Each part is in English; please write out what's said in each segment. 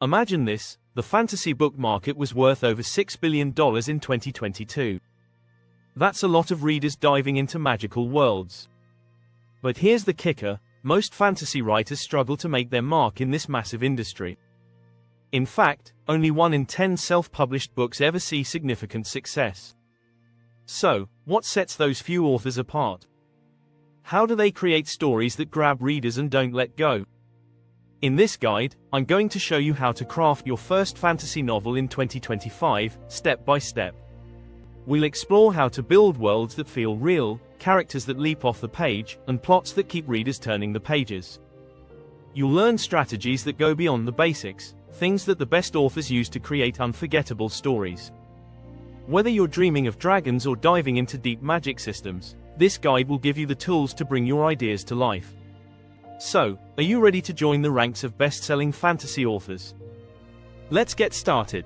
Imagine this, the fantasy book market was worth over $6 billion in 2022. That's a lot of readers diving into magical worlds. But here's the kicker, most fantasy writers struggle to make their mark in this massive industry. In fact, only 1 in 10 self-published books ever see significant success. So, what sets those few authors apart? How do they create stories that grab readers and don't let go? In this guide, I'm going to show you how to craft your first fantasy novel in 2025, step by step. We'll explore how to build worlds that feel real, characters that leap off the page, and plots that keep readers turning the pages. You'll learn strategies that go beyond the basics, things that the best authors use to create unforgettable stories. Whether you're dreaming of dragons or diving into deep magic systems, this guide will give you the tools to bring your ideas to life. So, are you ready to join the ranks of best-selling fantasy authors? Let's get started.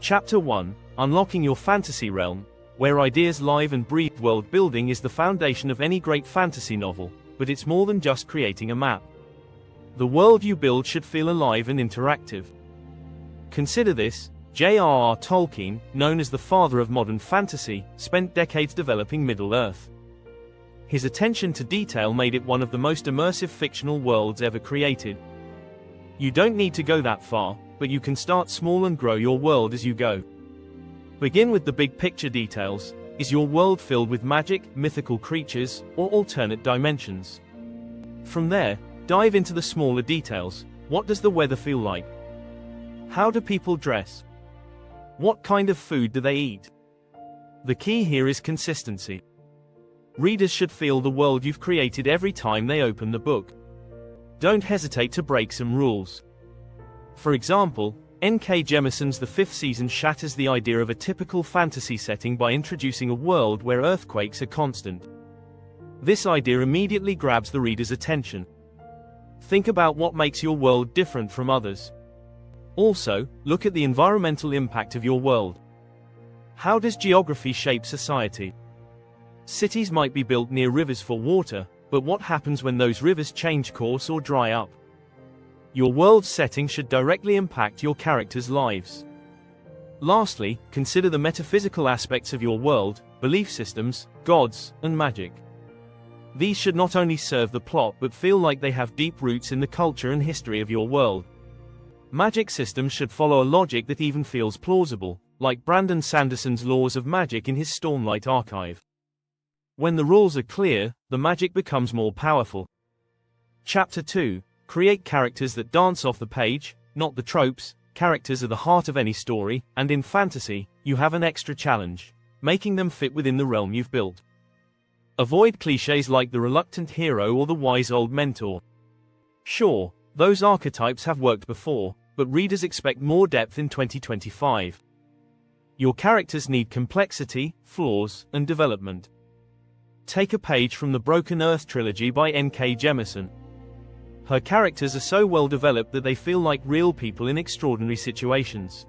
Chapter 1: Unlocking Your Fantasy Realm, where ideas live and breathe. World building is the foundation of any great fantasy novel, but it's more than just creating a map. The world you build should feel alive and interactive. Consider this: J.R.R. Tolkien, known as the father of modern fantasy, spent decades developing Middle-earth. His attention to detail made it one of the most immersive fictional worlds ever created. You don't need to go that far, but you can start small and grow your world as you go. Begin with the big picture details. Is your world filled with magic, mythical creatures, or alternate dimensions? From there, dive into the smaller details. What does the weather feel like? How do people dress? What kind of food do they eat? The key here is consistency. Readers should feel the world you've created every time they open the book. Don't hesitate to break some rules. For example, N.K. Jemison's The Fifth Season shatters the idea of a typical fantasy setting by introducing a world where earthquakes are constant. This idea immediately grabs the reader's attention. Think about what makes your world different from others. Also, look at the environmental impact of your world. How does geography shape society? Cities might be built near rivers for water, but what happens when those rivers change course or dry up? Your world's setting should directly impact your characters' lives. Lastly, consider the metaphysical aspects of your world, belief systems, gods, and magic. These should not only serve the plot but feel like they have deep roots in the culture and history of your world. Magic systems should follow a logic that even feels plausible, like Brandon Sanderson's Laws of Magic in his Stormlight archive. When the rules are clear, the magic becomes more powerful. Chapter 2: Create characters that dance off the page, not the tropes. Characters are the heart of any story, and in fantasy, you have an extra challenge: making them fit within the realm you've built. Avoid cliches like the reluctant hero or the wise old mentor. Sure, those archetypes have worked before, but readers expect more depth in 2025. Your characters need complexity, flaws, and development. Take a page from the Broken Earth trilogy by N.K. Jemisin. Her characters are so well developed that they feel like real people in extraordinary situations.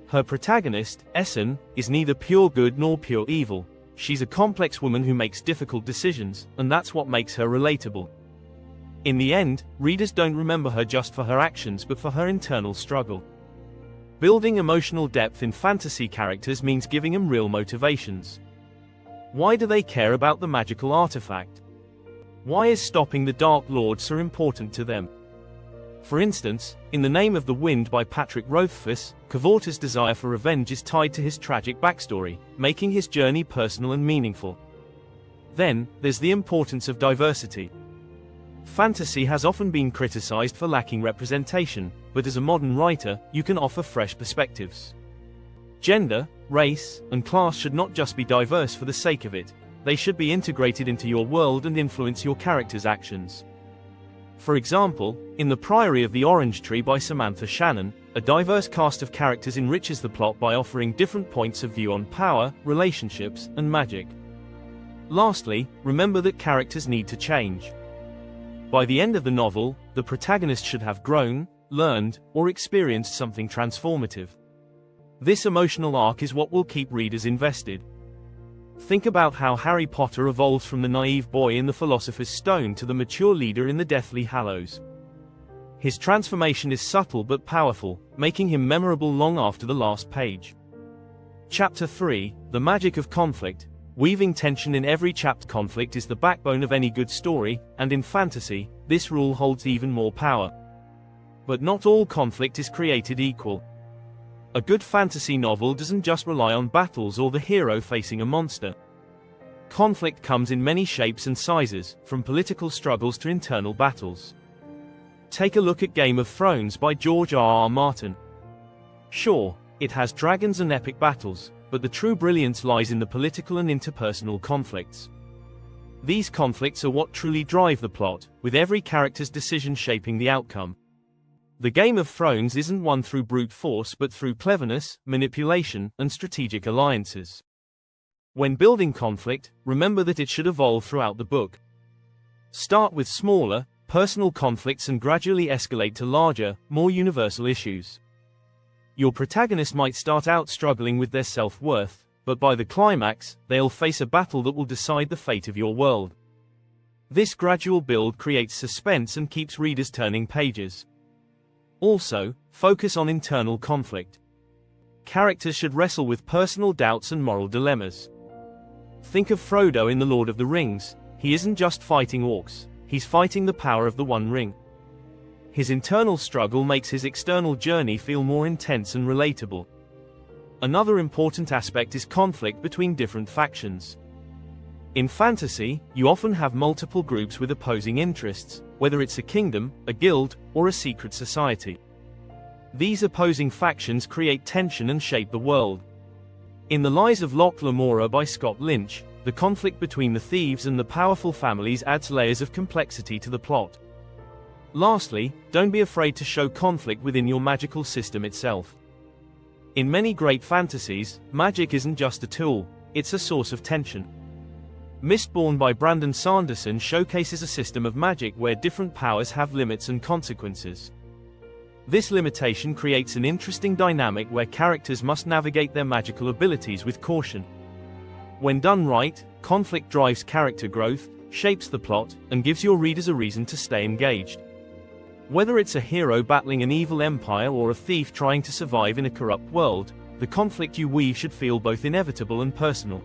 Her protagonist, Essen, is neither pure good nor pure evil. She's a complex woman who makes difficult decisions, and that's what makes her relatable. In the end, readers don't remember her just for her actions but for her internal struggle. Building emotional depth in fantasy characters means giving them real motivations. Why do they care about the magical artifact? Why is stopping the Dark Lord so important to them? For instance, in The Name of the Wind by Patrick Rothfuss, Kavorta's desire for revenge is tied to his tragic backstory, making his journey personal and meaningful. Then, there's the importance of diversity. Fantasy has often been criticized for lacking representation, but as a modern writer, you can offer fresh perspectives. Gender, race, and class should not just be diverse for the sake of it. They should be integrated into your world and influence your characters' actions. For example, in The Priory of the Orange Tree by Samantha Shannon, a diverse cast of characters enriches the plot by offering different points of view on power, relationships, and magic. Lastly, remember that characters need to change. By the end of the novel, the protagonist should have grown, learned, or experienced something transformative. This emotional arc is what will keep readers invested. Think about how Harry Potter evolves from the naive boy in the Philosopher's Stone to the mature leader in the Deathly Hallows. His transformation is subtle but powerful, making him memorable long after the last page. Chapter 3, The Magic of Conflict. Weaving tension in every chapter. Conflict is the backbone of any good story, and in fantasy, this rule holds even more power. But not all conflict is created equal. A good fantasy novel doesn't just rely on battles or the hero facing a monster. Conflict comes in many shapes and sizes, from political struggles to internal battles. Take a look at Game of Thrones by George R. R. Martin. Sure, it has dragons and epic battles, but the true brilliance lies in the political and interpersonal conflicts. These conflicts are what truly drive the plot, with every character's decision shaping the outcome. The Game of Thrones isn't won through brute force but through cleverness, manipulation, and strategic alliances. When building conflict, remember that it should evolve throughout the book. Start with smaller, personal conflicts and gradually escalate to larger, more universal issues. Your protagonist might start out struggling with their self-worth, but by the climax, they'll face a battle that will decide the fate of your world. This gradual build creates suspense and keeps readers turning pages. Also, focus on internal conflict. Characters should wrestle with personal doubts and moral dilemmas. Think of Frodo in The Lord of the Rings. He isn't just fighting orcs, he's fighting the power of the One Ring. His internal struggle makes his external journey feel more intense and relatable. Another important aspect is conflict between different factions. In fantasy, you often have multiple groups with opposing interests, whether it's a kingdom, a guild, or a secret society. These opposing factions create tension and shape the world. In The Lies of Locke Lamora by Scott Lynch, the conflict between the thieves and the powerful families adds layers of complexity to the plot. Lastly, don't be afraid to show conflict within your magical system itself. In many great fantasies, magic isn't just a tool, it's a source of tension. Mistborn by Brandon Sanderson showcases a system of magic where different powers have limits and consequences. This limitation creates an interesting dynamic where characters must navigate their magical abilities with caution. When done right, conflict drives character growth, shapes the plot, and gives your readers a reason to stay engaged. Whether it's a hero battling an evil empire or a thief trying to survive in a corrupt world, the conflict you weave should feel both inevitable and personal.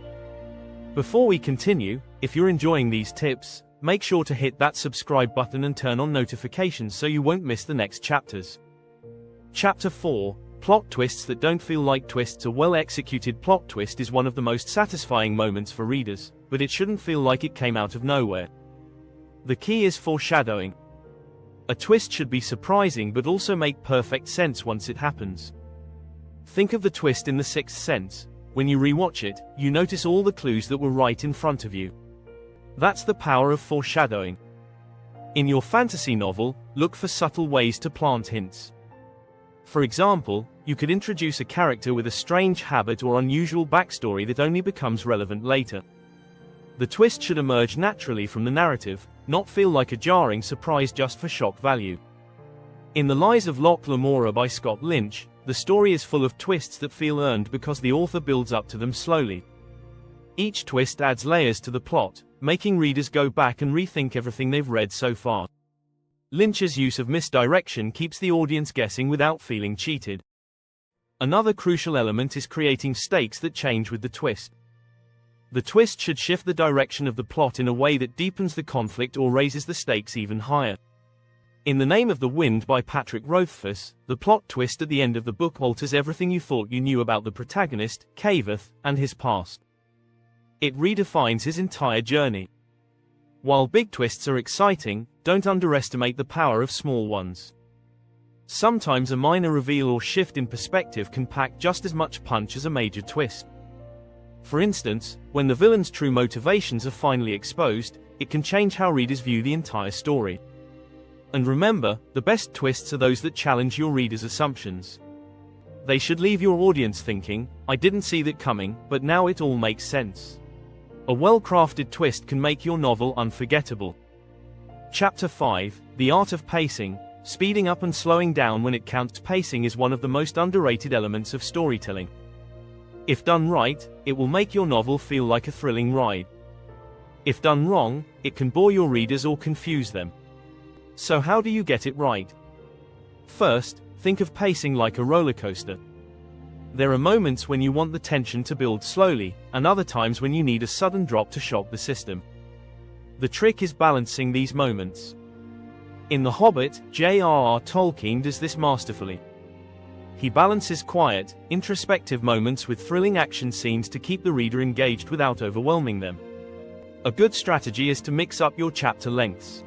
Before we continue, if you're enjoying these tips, make sure to hit that subscribe button and turn on notifications so you won't miss the next chapters. Chapter 4, Plot Twists that don't feel like twists. A well-executed plot twist is one of the most satisfying moments for readers, but it shouldn't feel like it came out of nowhere. The key is foreshadowing. A twist should be surprising but also make perfect sense once it happens. Think of the twist in The Sixth Sense. When you rewatch it, you notice all the clues that were right in front of you. That's the power of foreshadowing. In your fantasy novel, look for subtle ways to plant hints. For example, you could introduce a character with a strange habit or unusual backstory that only becomes relevant later. The twist should emerge naturally from the narrative, not feel like a jarring surprise just for shock value. In The Lies of Locke Lamora by Scott Lynch, the story is full of twists that feel earned because the author builds up to them slowly. Each twist adds layers to the plot, making readers go back and rethink everything they've read so far. Lynch's use of misdirection keeps the audience guessing without feeling cheated. Another crucial element is creating stakes that change with the twist. The twist should shift the direction of the plot in a way that deepens the conflict or raises the stakes even higher. In The Name of the Wind by Patrick Rothfuss, the plot twist at the end of the book alters everything you thought you knew about the protagonist, Caveth, and his past. It redefines his entire journey. While big twists are exciting, don't underestimate the power of small ones. Sometimes a minor reveal or shift in perspective can pack just as much punch as a major twist. For instance, when the villain's true motivations are finally exposed, it can change how readers view the entire story. And remember, the best twists are those that challenge your readers' assumptions. They should leave your audience thinking, "I didn't see that coming, but now it all makes sense." A well-crafted twist can make your novel unforgettable. Chapter 5, The Art of Pacing. Speeding up and slowing down when it counts. Pacing is one of the most underrated elements of storytelling. If done right, it will make your novel feel like a thrilling ride. If done wrong, it can bore your readers or confuse them. So how do you get it right? First, think of pacing like a roller coaster. There are moments when you want the tension to build slowly, and other times when you need a sudden drop to shock the system. The trick is balancing these moments. In The Hobbit, J.R.R. Tolkien does this masterfully. He balances quiet, introspective moments with thrilling action scenes to keep the reader engaged without overwhelming them. A good strategy is to mix up your chapter lengths.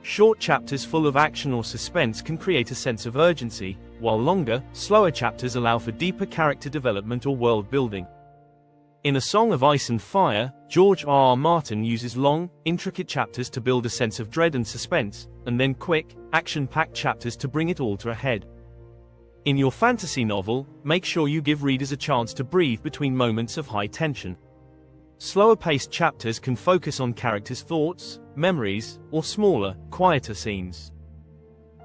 Short chapters full of action or suspense can create a sense of urgency, while longer, slower chapters allow for deeper character development or world building. In A Song of Ice and Fire, George R. R. Martin uses long, intricate chapters to build a sense of dread and suspense, and then quick, action-packed chapters to bring it all to a head. In your fantasy novel, make sure you give readers a chance to breathe between moments of high tension. Slower-paced chapters can focus on characters' thoughts, memories, or smaller, quieter scenes.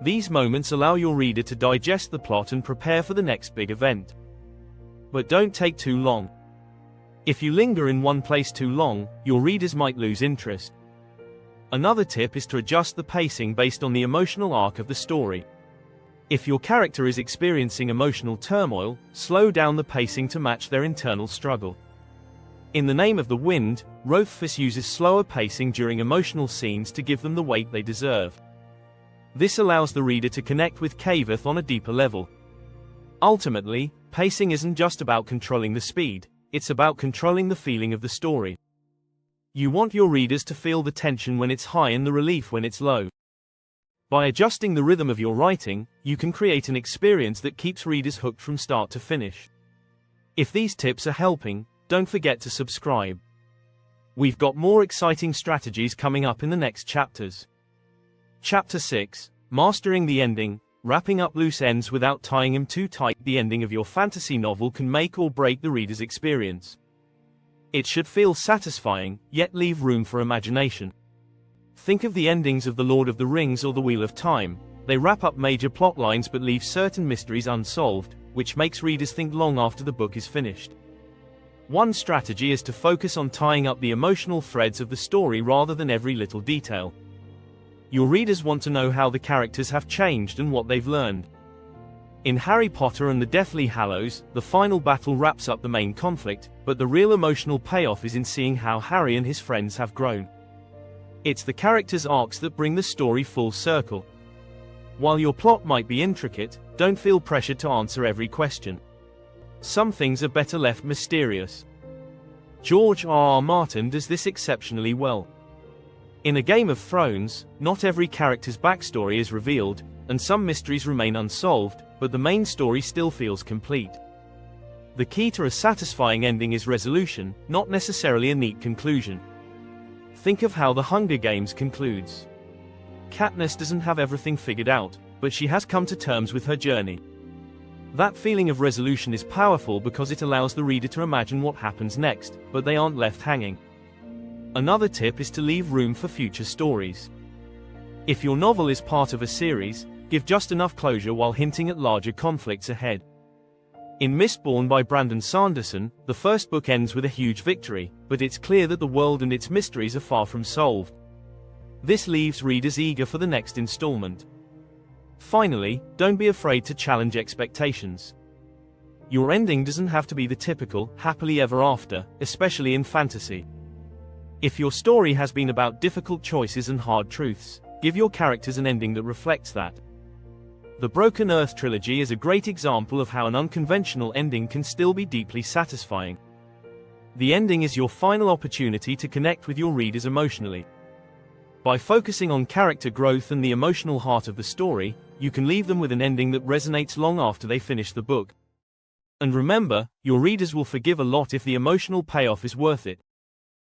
These moments allow your reader to digest the plot and prepare for the next big event. But don't take too long. If you linger in one place too long, your readers might lose interest. Another tip is to adjust the pacing based on the emotional arc of the story. If your character is experiencing emotional turmoil, slow down the pacing to match their internal struggle. In The Name of the Wind, Rothfuss uses slower pacing during emotional scenes to give them the weight they deserve. This allows the reader to connect with Kaveth on a deeper level. Ultimately, pacing isn't just about controlling the speed, it's about controlling the feeling of the story. You want your readers to feel the tension when it's high and the relief when it's low. By adjusting the rhythm of your writing, you can create an experience that keeps readers hooked from start to finish. If these tips are helping, don't forget to subscribe. We've got more exciting strategies coming up in the next chapters. Chapter 6, Mastering the Ending, Wrapping up loose ends without tying them too tight. The ending of your fantasy novel can make or break the reader's experience. It should feel satisfying, yet leave room for imagination. Think of the endings of The Lord of the Rings or The Wheel of Time. They wrap up major plot lines but leave certain mysteries unsolved, which makes readers think long after the book is finished. One strategy is to focus on tying up the emotional threads of the story rather than every little detail. Your readers want to know how the characters have changed and what they've learned. In Harry Potter and the Deathly Hallows, the final battle wraps up the main conflict, but the real emotional payoff is in seeing how Harry and his friends have grown. It's the characters' arcs that bring the story full circle. While your plot might be intricate, don't feel pressured to answer every question. Some things are better left mysterious. George R. R. Martin does this exceptionally well. In A Game of Thrones, not every character's backstory is revealed, and some mysteries remain unsolved, but the main story still feels complete. The key to a satisfying ending is resolution, not necessarily a neat conclusion. Think of how The Hunger Games concludes. Katniss doesn't have everything figured out, but she has come to terms with her journey. That feeling of resolution is powerful because it allows the reader to imagine what happens next, but they aren't left hanging. Another tip is to leave room for future stories. If your novel is part of a series, give just enough closure while hinting at larger conflicts ahead. In Mistborn by Brandon Sanderson, the first book ends with a huge victory, but it's clear that the world and its mysteries are far from solved. This leaves readers eager for the next installment. Finally, don't be afraid to challenge expectations. Your ending doesn't have to be the typical, happily ever after, especially in fantasy. If your story has been about difficult choices and hard truths, give your characters an ending that reflects that. The Broken Earth trilogy is a great example of how an unconventional ending can still be deeply satisfying. The ending is your final opportunity to connect with your readers emotionally. By focusing on character growth and the emotional heart of the story, you can leave them with an ending that resonates long after they finish the book. And remember, your readers will forgive a lot if the emotional payoff is worth it.